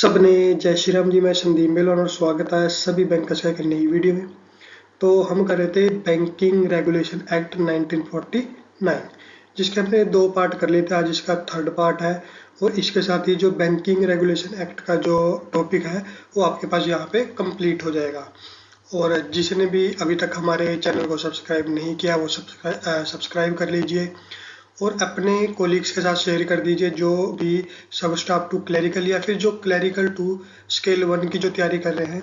सबने जय श्री राम जी। मैं संदीप मेलोन और स्वागत है सभी बैंकर्स का एक नई वीडियो में। तो हम कर रहे थे बैंकिंग रेगुलेशन एक्ट 1949, जिसके हमने 2 पार्ट कर लिए थे। आज इसका 3rd पार्ट है और इसके साथ ही जो बैंकिंग रेगुलेशन एक्ट का जो टॉपिक है वो आपके पास यहाँ पे कंप्लीट हो जाएगा। और जिसने भी अभी तक हमारे चैनल को सब्सक्राइब नहीं किया वो सब्सक्राइब कर लीजिए और अपने कोलीग्स के साथ शेयर कर दीजिए जो भी सब स्टाफ टू क्लरिकल या फिर जो क्लरिकल टू स्केल 1 की जो तैयारी कर रहे हैं,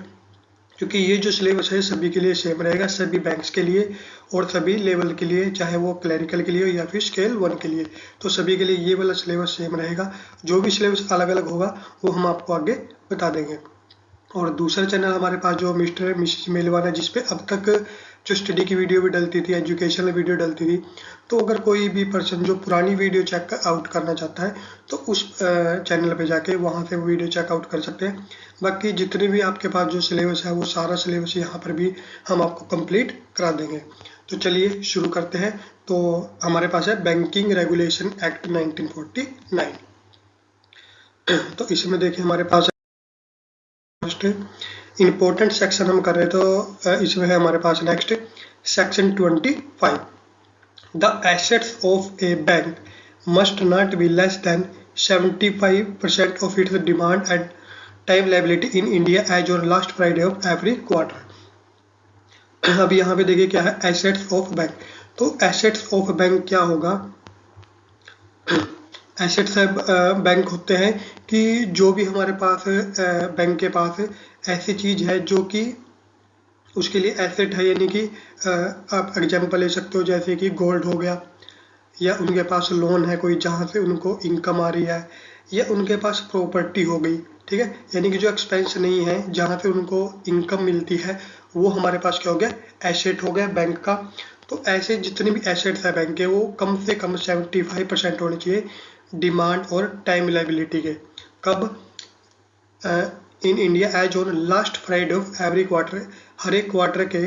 क्योंकि ये जो सिलेबस है सभी के लिए सेम रहेगा, सभी बैंक्स के लिए और सभी लेवल के लिए, चाहे वो क्लरिकल के लिए हो या फिर स्केल 1 के लिए। तो सभी के लिए ये वाला सिलेबस सेम रहेगा। जो भी सिलेबस अलग अलग होगा वो हम आपको आगे बता देंगे। और दूसरा चैनल हमारे पास जो मिस्टर मिसेस मेलवान है, जिसपे अब तक जो स्टडी की वीडियो भी डलती थी, एजुकेशनल वीडियो डलती थी। तो अगर कोई भी पर्सन जो पुरानी वीडियो चेक आउट करना चाहता है तो उस चैनल पे जाके वहाँ से वीडियो चेकआउट कर सकते हैं। बाकी जितने भी आपके पास जो सिलेबस है वो सारा सिलेबस यहाँ पर भी हम आपको कंप्लीट करा देंगे। तो चलिए शुरू करते हैं। तो हमारे पास है बैंकिंग रेगुलेशन एक्ट 1949। तो इसमें देखिए हमारे पास इम्पोर्टेंट सेक्शन हम कर रहे तो इसमें है हमारे पास next section 25। The assets of a bank must not be less than 75% of its demand and time liability in India as on last Friday of every quarter. अब यहाँ पे देखिए क्या है एसेट्स ऑफ बैंक। तो एसेट्स ऑफ बैंक क्या होगा? Assets bank होते हैं कि जो भी हमारे पास बैंक के पास ऐसी चीज़ है जो कि उसके लिए एसेट है, यानी कि आप एग्जांपल ले सकते हो जैसे कि गोल्ड हो गया, या उनके पास लोन है कोई जहाँ से उनको इनकम आ रही है, या उनके पास प्रॉपर्टी हो गई, ठीक है, यानी कि जो एक्सपेंस नहीं है जहाँ से उनको इनकम मिलती है वो हमारे पास क्या हो गया? एसेट हो गया बैंक का। तो ऐसे जितने भी एसेट्स है बैंक के वो कम से कम 75% होने चाहिए डिमांड और टाइम लायबिलिटी के। कब? In India as on last Friday of every quarter, हर एक क्वार्टर के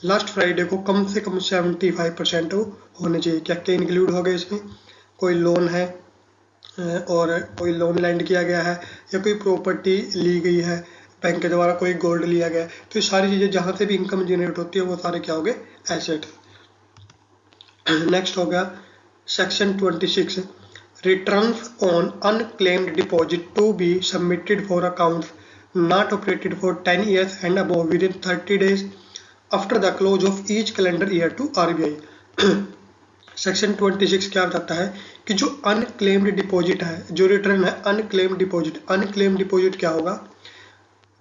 लास्ट फ्राइडे को कम से कम 75% होने चाहिए। क्या क्या इंक्लूड हो गए इसमें? कोई लोन है और कोई लोन लैंड किया गया है, या कोई प्रॉपर्टी ली गई है बैंक के द्वारा, कोई गोल्ड लिया गया है। तो ये सारी चीज़ें जहाँ से भी इनकम जनरेट होती है वो सारे क्या हो गए? एसेट। नेक्स्ट हो गया section 26, returns on unclaimed deposit to be submitted for accounts not operated for 10 years and above within 30 days after the close of each calendar year to RBI। Section 26 क्या बताता है कि जो अनक्लेम्ड डिपॉजिट है, जो return है unclaimed deposit. Unclaimed deposit क्या होगा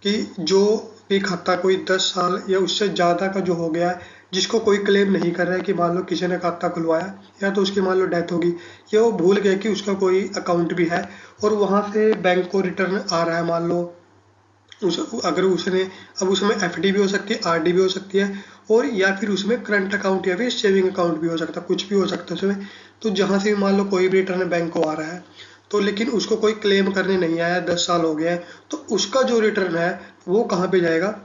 कि जो भी खाता कोई 10 साल या उससे ज़्यादा का जो हो गया है, जिसको कोई क्लेम नहीं कर रहा है कि मान लो किसी ने खाता खुलवाया या तो उसकी मान लो डेथ होगी, या वो भूल गया कि उसका कोई अकाउंट भी है और वहाँ से बैंक को रिटर्न आ रहा है, मान लो अगर उसने, अब उसमें एफडी भी हो सकती है, आरडी भी हो सकती है, और या फिर उसमें करंट अकाउंट या फिर सेविंग अकाउंट भी हो सकता है, कुछ भी हो सकता है उसमें। तो जहाँ से मान लो कोई भी रिटर्न बैंक को आ रहा है तो लेकिन उसको कोई क्लेम करने नहीं आया, 10 साल हो गया है, तो उसका जो रिटर्न है वो कहाँ पे जाएगा?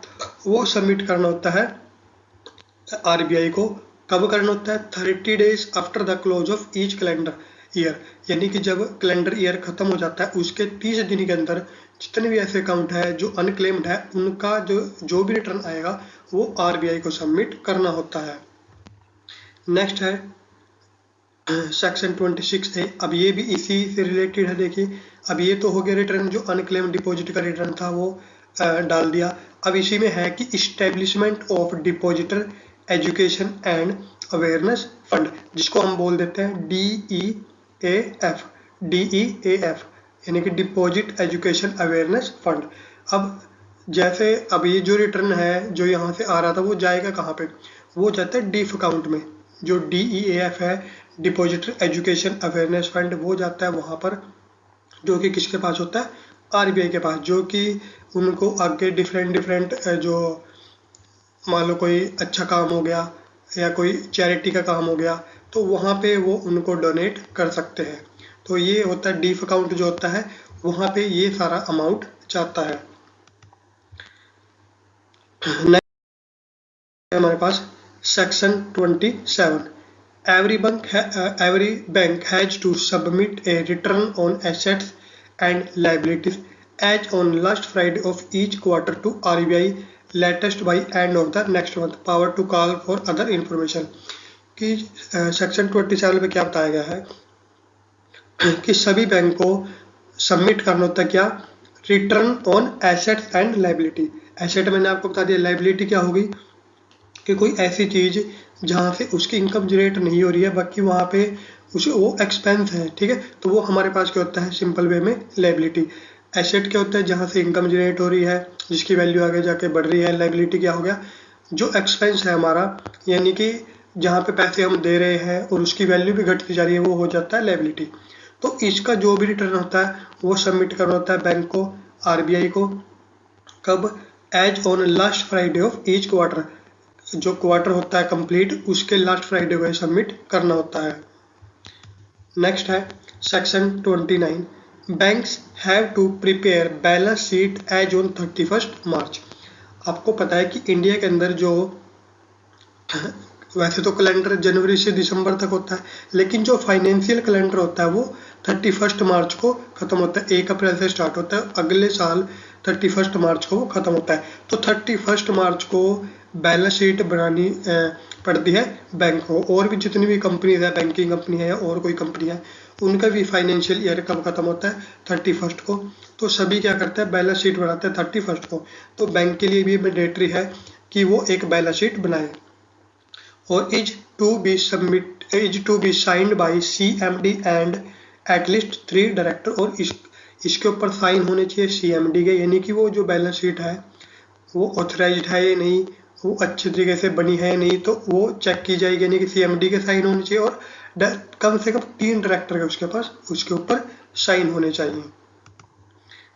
वो सबमिट करना होता है आरबीआई को। कब करना होता है? 30 days after the close of each calendar year, यानी कि जब कैलेंडर ईयर खत्म हो जाता है उसके 30 दिन के अंदर जितने भी ऐसे अकाउंट है जो अनक्लेम्ड है उनका जो भी रिटर्न आएगा वो आरबीआई को सबमिट करना होता है। नेक्स्ट है सेक्शन 26A। अब ये भी इसी से रिलेटेड है। देखिए अब ये तो हो गया रिटर्न, जो अनक्लेम्ड डिपॉजिट का रिटर्न था वो डाल दिया। अब इसी में है कि establishment of depositor education and awareness fund, जिसको हम बोल देते हैं DEAF। DEAF यानी कि डिपॉजिट एजुकेशन अवेयरनेस फंड। अब जैसे अब ये जो रिटर्न है जो यहाँ से आ रहा था वो जाएगा कहाँ पे? वो जाता है डीफ अकाउंट में। जो DEAF है, डिपॉजिटर एजुकेशन अवेयरनेस फंड, वो जाता है वहाँ पर, जो कि किसके पास होता है? आरबीआई के पास, जो कि उनको आगे डिफरेंट जो मान लो कोई अच्छा काम हो गया या कोई चैरिटी का काम हो गया तो वहाँ पे वो उनको डोनेट कर सकते हैं। तो ये होता है डीफ अकाउंट जो होता है, वहाँ पे ये सारा अमाउंट जाता है। हमारे पास section 27, every bank has to submit a return on assets and liabilities as on last Friday of each quarter to RBI latest by end of the next month power to call for other information. कि section 27 में क्या बताया गया है कि सभी bank को submit करना होता है क्या, return on assets and liability. Asset मैंने आपको बता दिया, लाइबिलिटी क्या होगी कि कोई ऐसी चीज जहाँ से उसकी इनकम जनरेट नहीं हो रही है, बाकी वहाँ पे उसे वो एक्सपेंस है, ठीक है, तो वो हमारे पास क्या होता है सिंपल वे में लाइबिलिटी। एसेट क्या होता है जहाँ से इनकम जनरेट हो रही है, जिसकी वैल्यू आगे जाके बढ़ रही है। लाइबिलिटी क्या हो गया, जो एक्सपेंस है हमारा, यानी कि जहाँ पे पैसे हम दे रहे हैं और उसकी वैल्यू भी घटती जा रही है, वो हो जाता है लाइबिलिटी। तो इसका जो भी रिटर्न होता है वो सबमिट करना होता है बैंक को, RBI को, कब, as on last Friday of each quarter. जो क्वार्टर होता है कंप्लीट, उसके लास्ट फ्राइडे को सबमिट करना होता है। नेक्स्ट है section 29, banks have to prepare balance sheet as on 31 March. आपको पता है कि इंडिया के अंदर जो वैसे तो कैलेंडर जनवरी से दिसंबर तक होता है, लेकिन जो फाइनेंशियल कैलेंडर होता है वो 31 मार्च को खत्म होता है। 1 अप्रैल से स्टार्ट होता है, अगले साल 31 मार्च को वो खत्म होता है। तो 31 मार्च को बैलेंस शीट बनानी पड़ती है बैंक को। और भी जितनी भी कंपनीज है, बैंकिंग कंपनी है या और कोई कंपनी है, उनका भी फाइनेंशियल ईयर कब खत्म होता है, 31 को। तो सभी क्या करते हैं, बैलेंस शीट बनाते हैं 31 को। तो बैंक के लिए भी मैंडेटरी है कि वो एक बैलेंस शीट बनाए। और is to be signed by CMD and at least 3 director. और इसके ऊपर साइन होने चाहिए CMD के, यानी कि वो जो बैलेंस शीट है वो ऑथराइज्ड है या नहीं, वो अच्छे तरीके से बनी है या नहीं, तो वो चेक की जाएगी, यानी कि CMD के साइन होने चाहिए और कम से कम 3 डायरेक्टर के उसके पास उसके ऊपर साइन होने चाहिए।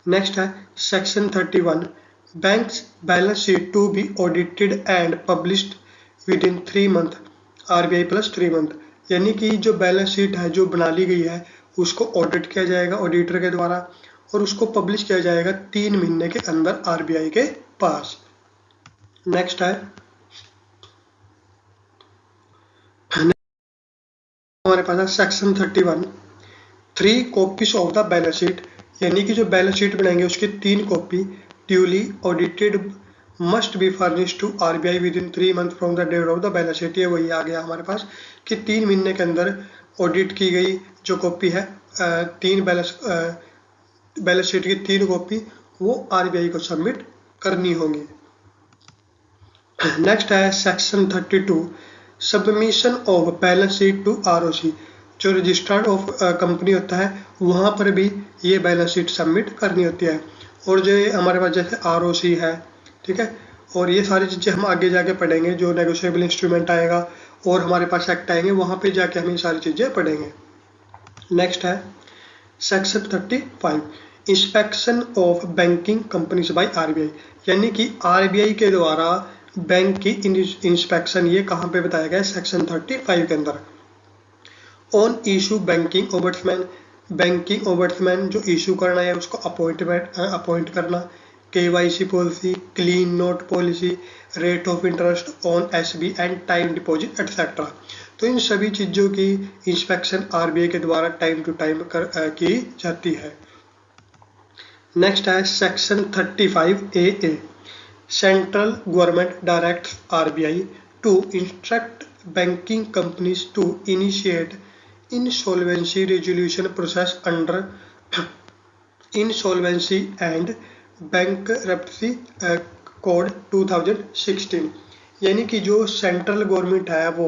नेक्स्ट है section 31, banks balance sheet to be audited and published within 3 month RBI plus 3 month. यानी कि जो बैलेंस शीट है जो बना ली गई है उसको ऑडिट किया जाएगा ऑडिटर के द्वारा और उसको पब्लिश किया जाएगा 3 महीने के अंदर RBI के पास। नेक्स्ट है हमारे पास है section 31, 3 copies of the balance sheet. यानी कि जो बैलेंस शीट बनाएंगे उसकी 3 copy duly audited must be furnished to RBI within 3 month from the date of the balance sheet. ये वही आ गया हमारे पास कि 3 महीने के अंदर ऑडिट की गई जो कॉपी है, 3 बैलेंस शीट की 3 कॉपी वो RBI को सबमिट करनी होगी। नेक्स्ट है section 32, submission of balance sheet to ROC। जो रजिस्टर्ड ऑफ कंपनी होता है वहाँ पर भी ये बैलेंस शीट सबमिट करनी होती है। और जो हमारे पास जैसे ROC है, ठीक है, और ये सारी चीज़ें हम आगे जाके पढ़ेंगे, जो नेगोशिएबल इंस्ट्रूमेंट आएगा और हमारे पास एक्ट आएंगे वहाँ पे जाके हम ये सारी चीज़ें पढ़ेंगे। नेक्स्ट है section 35, inspection of banking companies by RBI। यानी कि RBI के द्वारा बैंक की इंस्पेक्शन, ये कहाँ पे बताया गया है, सेक्शन 35 के अंदर। On issue banking ombudsman, banking ombudsman जो इशू करना है उसको अपॉइंट करना, KYC policy, clean note policy, rate of interest on SB and time deposit etcetera. तो इन सभी चीज़ों की इंस्पेक्शन RBI के द्वारा टाइम टू टाइम की जाती है। नेक्स्ट है section 35AA, central government directs RBI to instruct banking companies to initiate insolvency resolution process under insolvency and bankruptcy code 2016। यानी कि जो सेंट्रल गवर्नमेंट है वो